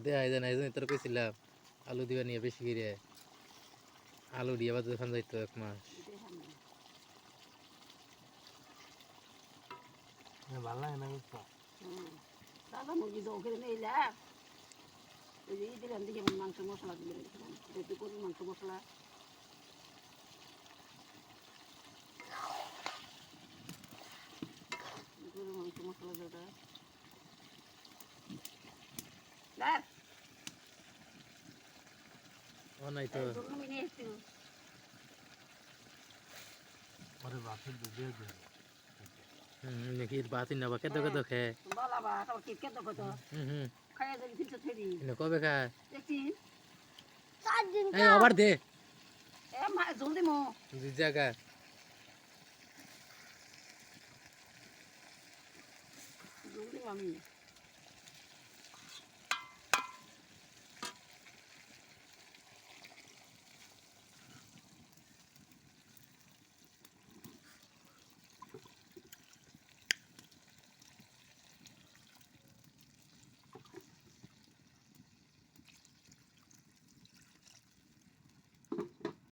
দেয়া যায় না, এই জন্য তোর কইছিলাম আলু দিবা নিয়ে বেশি করে আলু দিয়ে বাদ খান যাইতো 1 মাস। ভালো লাগে না দাদা মুরগি জল করে নিলে ওই যে দিলাম দিকে মাংস মশলা দিলাম দেখি করবো মাংস মশলা মাংস মশলা দাদা ও নাই তো পরে বাসের দিয়ে দেবে দেখি বাতি না বা কেদো কেদো খে বালা বা তাও কি কেতো কত খাইয়া যাবি তিনশো থেরি কবে খায় দেখছি 4 দিন এই আবার দে এ মা জলদি মো জি জায়গা জলদি আমি